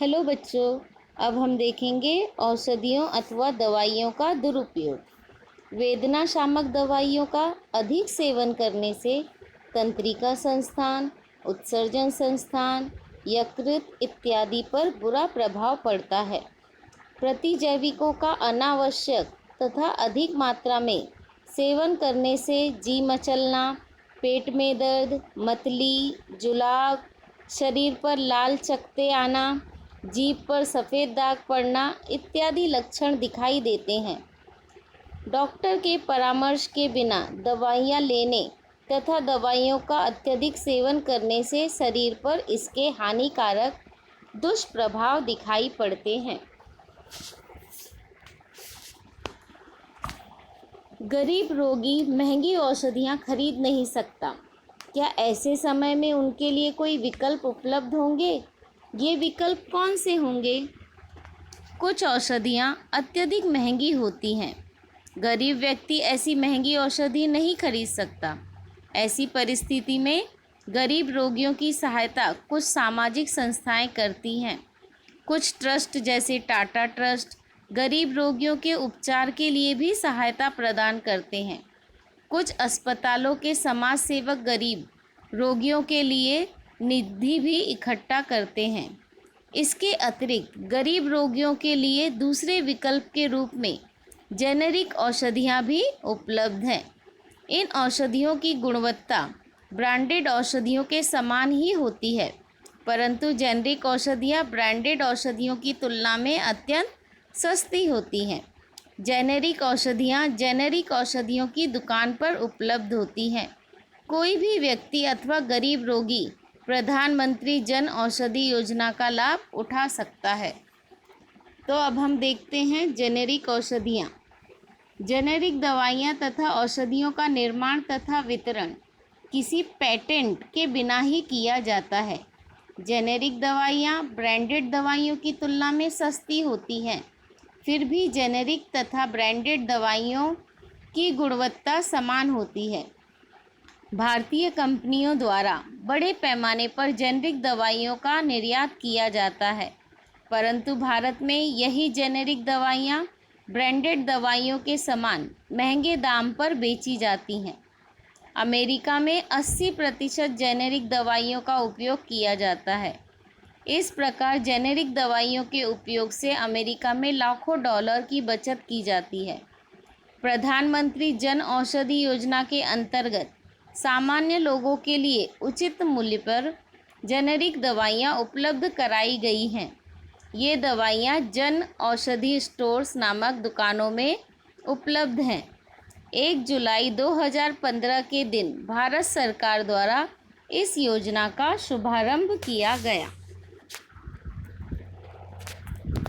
Hello बच्चों, अब हम देखेंगे औषधियों अथवा दवाइयों का दुरुपयोग। वेदना शामक दवाइयों का अधिक सेवन करने से तंत्रिका संस्थान, उत्सर्जन संस्थान, यकृत इत्यादि पर बुरा प्रभाव पड़ता है। प्रतिजैविकों का अनावश्यक तथा अधिक मात्रा में सेवन करने से जी मचलना, पेट में दर्द, मतली, जुलाब, शरीर पर लाल चकत्ते आना, जीभ पर सफ़ेद दाग पड़ना इत्यादि लक्षण दिखाई देते हैं। डॉक्टर के परामर्श के बिना दवाइयाँ लेने तथा दवाइयों का अत्यधिक सेवन करने से शरीर पर इसके हानिकारक दुष्प्रभाव दिखाई पड़ते हैं। गरीब रोगी महंगी औषधियाँ खरीद नहीं सकता। क्या ऐसे समय में उनके लिए कोई विकल्प उपलब्ध होंगे? ये विकल्प कौन से होंगे? कुछ औषधियाँ अत्यधिक महंगी होती हैं। गरीब व्यक्ति ऐसी महंगी औषधि नहीं खरीद सकता। ऐसी परिस्थिति में गरीब रोगियों की सहायता कुछ सामाजिक संस्थाएं करती हैं। कुछ ट्रस्ट जैसे टाटा ट्रस्ट गरीब रोगियों के उपचार के लिए भी सहायता प्रदान करते हैं। कुछ अस्पतालों के समाज सेवक गरीब रोगियों के लिए निधि भी इकट्ठा करते हैं। इसके अतिरिक्त गरीब रोगियों के लिए दूसरे विकल्प के रूप में जेनेरिक औषधियाँ भी उपलब्ध हैं। इन औषधियों की गुणवत्ता ब्रांडेड औषधियों के समान ही होती है, परंतु जेनेरिक औषधियाँ ब्रांडेड औषधियों की तुलना में अत्यंत सस्ती होती हैं। जेनेरिक औषधियाँ जेनेरिक औषधियों की दुकान पर उपलब्ध होती हैं। कोई भी व्यक्ति अथवा गरीब रोगी प्रधानमंत्री जन औषधि योजना का लाभ उठा सकता है। तो अब हम देखते हैं जेनेरिक औषधियाँ। जेनेरिक दवाइयाँ तथा औषधियों का निर्माण तथा वितरण किसी पेटेंट के बिना ही किया जाता है। जेनेरिक दवाइयाँ ब्रांडेड दवाइयों की तुलना में सस्ती होती हैं। फिर भी जेनेरिक तथा ब्रांडेड दवाइयों की गुणवत्ता समान होती है। भारतीय कंपनियों द्वारा बड़े पैमाने पर जेनेरिक दवाइयों का निर्यात किया जाता है, परंतु भारत में यही जेनेरिक दवाइयाँ ब्रांडेड दवाइयों के समान महंगे दाम पर बेची जाती हैं। अमेरिका में 80% जेनेरिक दवाइयों का उपयोग किया जाता है। इस प्रकार जेनेरिक दवाइयों के उपयोग से अमेरिका में लाखों डॉलर की बचत की जाती है। प्रधानमंत्री जन औषधि योजना के अंतर्गत सामान्य लोगों के लिए उचित मूल्य पर जेनेरिक दवाइयाँ उपलब्ध कराई गई हैं। ये दवाइयाँ जन औषधि स्टोर्स नामक दुकानों में उपलब्ध हैं। 1 जुलाई 2015 के दिन भारत सरकार द्वारा इस योजना का शुभारंभ किया गया।